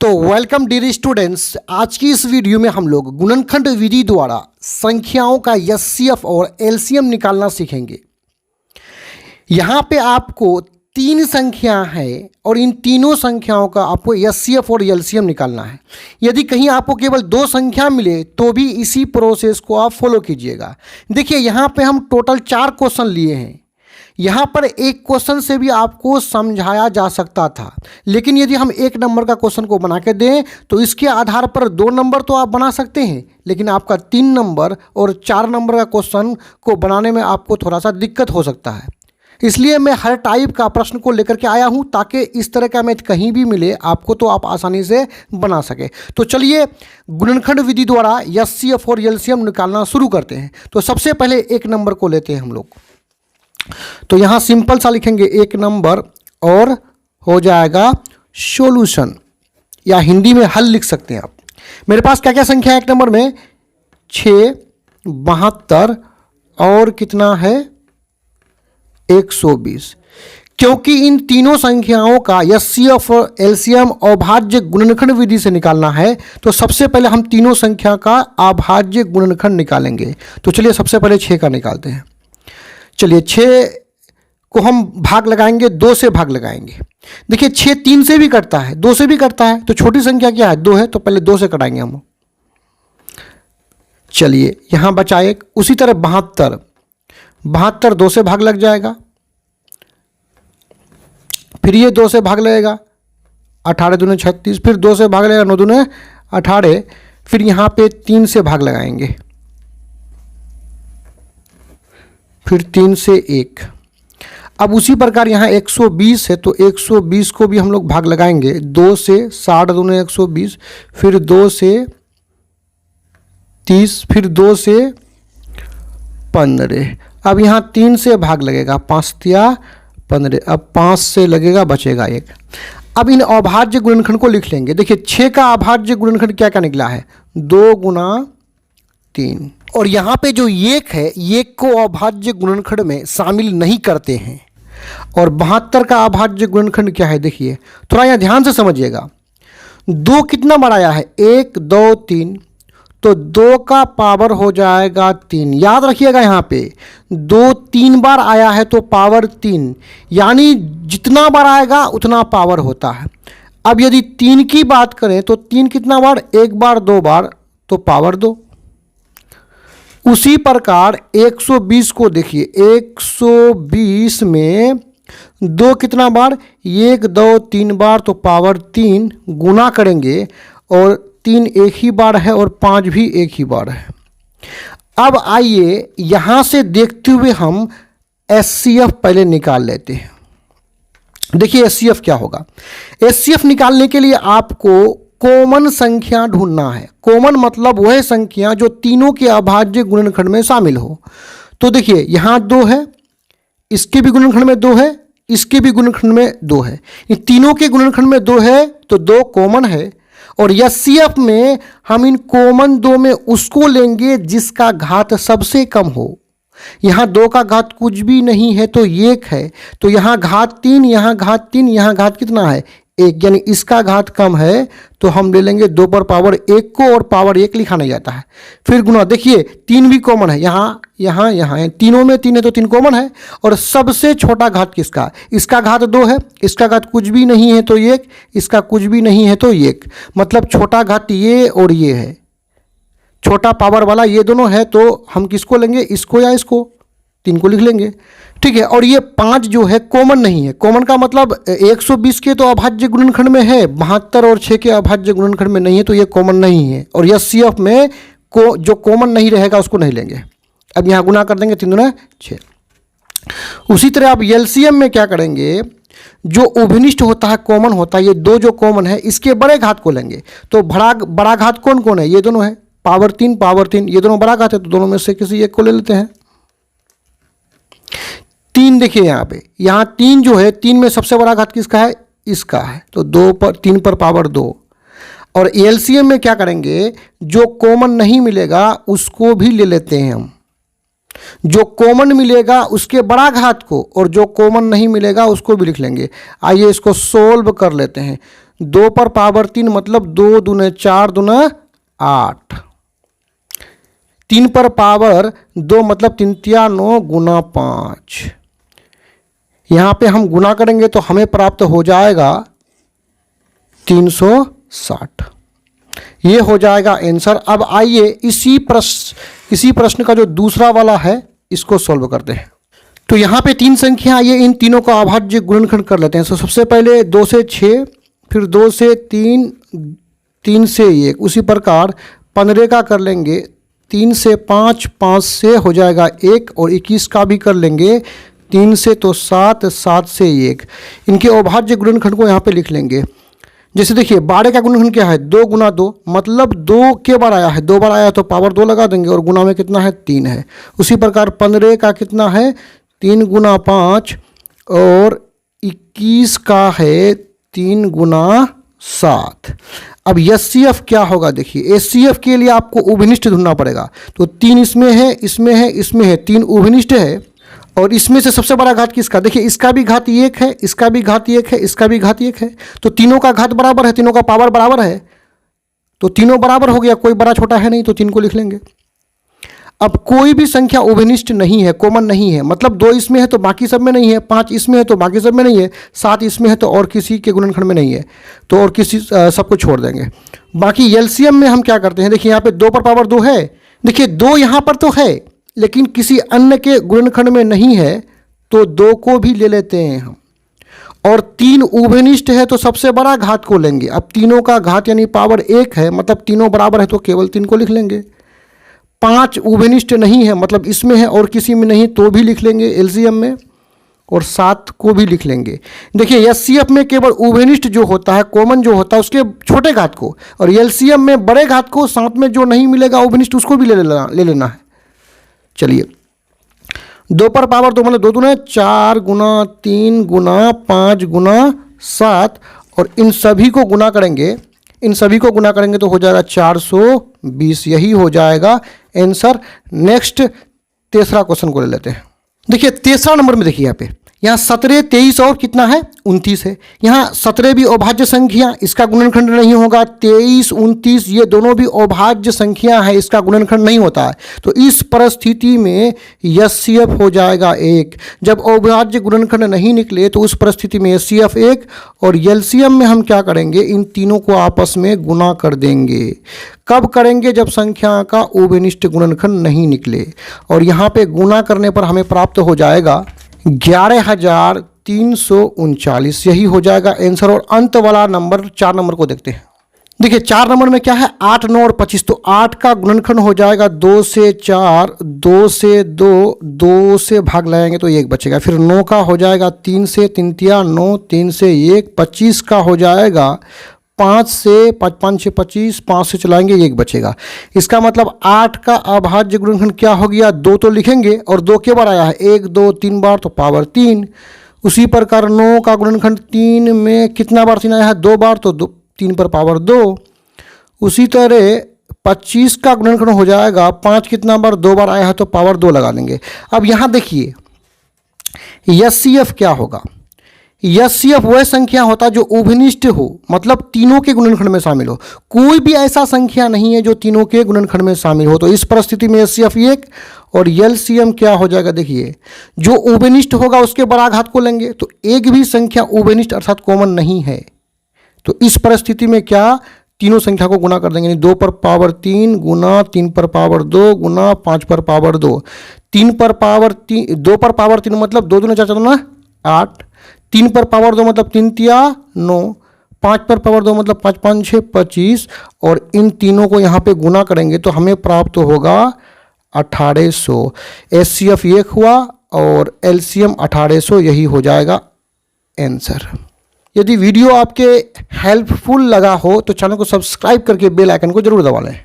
तो welcome dear students, आज की इस वीडियो में हम लोग गुणनखंड विधि द्वारा संख्याओं का एचसीएफ और एलसीएम निकालना सीखेंगे। यहाँ पे आपको तीन संख्या है और इन तीनों संख्याओं का आपको एचसीएफ और एलसीएम निकालना है। यदि कहीं आपको केवल दो संख्या मिले तो भी इसी प्रोसेस को आप फॉलो कीजिएगा। देखिए यहाँ पे हम टोटल 4 क्वेश्चन लिए हैं। यहाँ पर एक क्वेश्चन से भी आपको समझाया जा सकता था, लेकिन यदि हम 1 नंबर का क्वेश्चन को बना के दें तो इसके आधार पर 2 नंबर तो आप बना सकते हैं, लेकिन आपका 3 नंबर और 4 नंबर का क्वेश्चन को बनाने में आपको थोड़ा सा दिक्कत हो सकता है। इसलिए मैं हर टाइप का प्रश्न को लेकर के आया हूँ ताकि इस तरह का मैथ कहीं भी मिले आपको तो आप आसानी से बना सके। तो चलिए गुणनखंड विधि द्वारा एचसीएफ और एलसीएम निकालना शुरू करते हैं। तो सबसे पहले 1 नंबर को लेते हैं हम लोग। तो यहाँ सिंपल सा लिखेंगे 1 नंबर और हो जाएगा सॉल्यूशन, या हिंदी में हल लिख सकते हैं आप। मेरे पास क्या क्या संख्या है 1 नंबर में? 6, 72 और कितना है 120। क्योंकि इन तीनों संख्याओं का एचसीएफ और एलसीएम अभाज्य गुणनखंड विधि से निकालना है, तो सबसे पहले हम तीनों संख्या का अभाज्य गुणनखंड निकालेंगे। तो चलिए सबसे पहले 6 का निकालते हैं। चलिए 6 को हम भाग लगाएंगे, 2 से भाग लगाएंगे। देखिए 6 3 से भी कटता है, 2 से भी कटता है, तो छोटी संख्या क्या है 2 है, तो पहले 2 से कटाएंगे हम। चलिए यहाँ बचा 1। उसी तरह 72 2 से भाग लग जाएगा, फिर ये 2 से भाग लगेगा, 18 दूने 36, फिर 2 से भाग लगेगा, 9 दूने 18, फिर यहाँ पे 3 से भाग लगाएंगे, फिर 3 से 1। अब उसी प्रकार यहाँ 120 है, तो 120 को भी हम लोग भाग लगाएंगे, 2 से 60 दूने 120, फिर 2 से 30, फिर 2 से 15। अब यहाँ 3 से भाग लगेगा, 5 या 15, अब 5 से लगेगा, बचेगा 1। अब इन अभाज्य गुणनखंड को लिख लेंगे। देखिए 6 का अभाज्य गुणनखंड क्या क्या निकला है? 2 गुना 3। और यहाँ पे जो 1 है, 1 को अभाज्य गुणनखंड में शामिल नहीं करते हैं। और 72 का अभाज्य गुणनखंड क्या है? देखिए थोड़ा यहाँ ध्यान से समझिएगा। 2 कितना बार आया है? 1 2 3, तो 2 का पावर हो जाएगा 3। याद रखिएगा यहाँ पे 2 3 बार आया है तो पावर 3, यानी जितना बार आएगा उतना पावर होता है। अब यदि 3 की बात करें तो 3 कितना बार? 1 बार 2 बार, तो पावर 2। उसी प्रकार 120 को देखिए, 120 में 2 कितना बार? 1 2 3 बार, तो पावर 3 गुना करेंगे, और 3 एक ही बार है और 5 भी एक ही बार है। अब आइए यहाँ से देखते हुए हम एचसीएफ पहले निकाल लेते हैं। देखिए एचसीएफ क्या होगा। एचसीएफ निकालने के लिए आपको कॉमन संख्या ढूंढना है। कॉमन मतलब वह संख्या जो तीनों के अभाज्य गुणनखंड में शामिल हो। तो देखिए यहाँ 2 है, इसके भी गुणनखंड में 2 है, इसके भी गुणनखंड में 2 है, इन तीनों के गुणनखंड में 2 है, तो 2 कॉमन है। और एचसीएफ में हम इन कॉमन 2 में उसको लेंगे जिसका घात सबसे कम हो। यहाँ 2 का घात कुछ भी नहीं है तो 1 है, तो यहाँ घात 3, यहाँ घात 3, यहाँ घात कितना है? 1, यानी इसका घात कम है, तो हम ले लेंगे 2 पर पावर 1 को, और पावर 1 लिखा नहीं जाता है। फिर गुना, देखिए 3 भी कॉमन है, यहाँ यहाँ यहाँ है, तीनों में 3 है तो 3 कॉमन है। और सबसे छोटा घात किसका? इसका घात 2 है, इसका घात कुछ भी नहीं है तो 1, इसका कुछ भी नहीं है तो 1, मतलब छोटा घात ये और ये है, छोटा पावर वाला ये दोनों है, तो हम किसको लेंगे? इसको या इसको? 3 को लिख लेंगे, ठीक है। और ये 5 जो है कॉमन नहीं है। कॉमन का मतलब 120 के तो अभाज्य गुणनखंड में है, 72 और 6 के अभाज्य गुणनखंड में नहीं है, तो ये कॉमन नहीं है। और एचसीएफ में जो कॉमन नहीं रहेगा उसको नहीं लेंगे। अब यहाँ गुना कर देंगे, 3 दूना 6। उसी तरह आप एलसीएम में क्या करेंगे? जो उभनिष्ठ होता है, कॉमन होता है, ये 2 जो कॉमन है इसके बड़े घात को लेंगे। तो बड़ा घात कौन कौन है? ये दोनों है, पावर 3, ये दोनों बड़ा घात है, तो दोनों में से किसी एक को ले लेते हैं। 3 देखिए यहाँ 3 जो है, 3 में सबसे बड़ा घात किसका है? इसका है, तो 3 पर पावर 2। और एलसीएम में क्या करेंगे? जो कॉमन नहीं मिलेगा उसको भी ले लेते हैं हम। जो कॉमन मिलेगा उसके बड़ा घात को, और जो कॉमन नहीं मिलेगा उसको भी लिख लेंगे। आइए इसको सोल्व कर लेते हैं। 2 पर पावर 3 मतलब 2 दूने 4 दूना 8, 3 पर पावर 2 मतलब 3 तिया 9 गुना 5। यहाँ पे हम गुना करेंगे तो हमें प्राप्त हो जाएगा 360। ये हो जाएगा आंसर। अब आइए इसी प्रश्न का जो दूसरा वाला है इसको सॉल्व करते हैं। तो यहाँ पे 3 संख्या, आइए इन तीनों का अभाज्य गुणनखंड कर लेते हैं। तो सबसे पहले 2 से 6, फिर 2 से 3, 3 से 1, उसी प्रकार 15 का कर लेंगे, 3 से 5, 5 से हो जाएगा 1, और 21 का भी कर लेंगे, 3 से तो 7, 7 से 1। इनके अभाज्य गुणनखंड को यहाँ पे लिख लेंगे। जैसे देखिए 12 का गुणनखंड क्या है, 2 गुना 2, मतलब 2 के बार आया है, 2 बार आया तो पावर 2 लगा देंगे, और गुना में कितना है 3 है। उसी प्रकार 15 का कितना है 3 गुना 5, और 21 का है 3 गुना 7। अब एचसीएफ क्या होगा, देखिए एचसीएफ के लिए आपको उभयनिष्ठ ढूंढना पड़ेगा। तो 3 इसमें है, इसमें है, इसमें है, 3 उभयनिष्ठ है, और इसमें से सबसे बड़ा घात किसका, देखिए इसका भी घात 1 है, इसका भी घात 1 है, इसका भी घात 1 है, तो तीनों का घात बराबर है, तीनों का पावर बराबर है, तो तीनों बराबर हो गया, कोई बड़ा छोटा है नहीं, तो 3 को लिख लेंगे। अब कोई भी संख्या उभयनिष्ठ नहीं है, कॉमन नहीं है, मतलब 2 इसमें है तो बाकी सब में नहीं है, 5 इसमें है तो बाकी सब में नहीं है, 7 इसमें है तो और किसी के गुणनखंड में नहीं है, तो और किसी सबको छोड़ देंगे। बाकी एलसीएम में हम क्या करते हैं, देखिए यहाँ पे 2 पर पावर 2 है, देखिए 2 यहाँ पर तो है लेकिन किसी अन्य के गुणनखंड में नहीं है, तो 2 को भी ले लेते हैं हम, और 3 उभयनिष्ठ है तो सबसे बड़ा घात को लेंगे। अब तीनों का घात यानी पावर 1 है, मतलब तीनों बराबर है तो केवल 3 को लिख लेंगे। 5 उभयनिष्ठ नहीं है, मतलब इसमें है और किसी में नहीं, तो भी लिख लेंगे एलसीएम में, और 7 को भी लिख लेंगे। देखिए एचसीएफ में केवल उभयनिष्ठ जो होता है, कॉमन जो होता है, उसके छोटे घात को, और एलसीएम में बड़े घात को, साथ में जो नहीं मिलेगा उभयनिष्ठ उसको भी ले लेना है। चलिए 2 पर पावर 2 मतलब 2 दूना 4 गुना 3 गुना 5 गुना 7, और इन सभी को गुना करेंगे, इन सभी को गुना करेंगे तो हो जाएगा 420। यही हो जाएगा आंसर। नेक्स्ट तीसरा क्वेश्चन को ले लेते हैं। देखिए तीसरा नंबर में देखिए यहाँ 17, 23 और कितना है 29 है। यहाँ 17 भी अभाज्य संख्या, इसका गुणनखंड नहीं होगा। 23, 29 ये दोनों भी अभाज्य संख्या है, इसका गुणनखंड नहीं होता है। तो इस परिस्थिति में एचसीएफ हो जाएगा 1। जब अभाज्य गुणनखंड नहीं निकले तो उस परिस्थिति में एचसीएफ 1, और एलसीएम में हम क्या करेंगे, इन तीनों को आपस में गुना कर देंगे। कब करेंगे, जब संख्या का उभयनिष्ठ गुणनखंड नहीं निकले, और यहाँ पे गुना करने पर हमें प्राप्त हो जाएगा 11,339। यही हो जाएगा आंसर। और अंत वाला नंबर 4 नंबर को देखते हैं। देखिए 4 नंबर में क्या है 8, 9 और 25, तो 8 का गुणनखंड हो जाएगा 2 से 4, 2 से 2, 2 से भाग लगाएंगे तो 1 बचेगा। फिर 9 का हो जाएगा 3 से 3 तिया 9, 3 से 1, 25 का हो जाएगा 5 से 5 से 25, 5 से चलाएंगे 1 बचेगा। इसका मतलब 8 का अभाज्य गुणनखंड क्या हो गया, 2 तो लिखेंगे, और 2 के बार आया है 1, 2, 3 बार तो पावर 3। उसी प्रकार 9 का गुणनखंड 3 में कितना बार 3 आया है, 2 बार, तो 3 पर पावर 2। उसी तरह 25 का गुणनखंड हो जाएगा 5 कितना बार, 2 बार आया है तो पावर 2 लगा देंगे। अब यहाँ देखिए एचसीएफ क्या होगा, एचसीएफ वह संख्या होता है जो उभयनिष्ठ हो, मतलब तीनों के गुणनखंड में शामिल हो। कोई भी ऐसा संख्या नहीं है जो तीनों के गुणनखंड में शामिल हो। तो इस परिस्थिति में एचसीएफ 1 और एलसीएम क्या हो जाएगा, देखिए जो उभयनिष्ठ होगा उसके बड़ा घात को लेंगे। तो एक भी संख्या उभयनिष्ठ अर्थात कॉमन नहीं है। तो इस परिस्थिति में क्या, तीनों संख्या को गुना कर देंगे, 2 पर पावर 3 गुना 3 पर पावर 2 गुना 5 पर पावर 2। 3 पर पावर 3, 2 पर पावर 3 मतलब 2 दूना 4 4 8, 3 पर पावर 2 मतलब 3 तिया 9, 5 पर पावर 2 मतलब 5 5 6 25, और इन तीनों को यहाँ पे गुना करेंगे तो हमें प्राप्त होगा 1800। एचसीएफ 1 हुआ और एलसीएम 1800, यही हो जाएगा आंसर। यदि वीडियो आपके हेल्पफुल लगा हो तो चैनल को सब्सक्राइब करके बेल आइकन को जरूर दबा लें।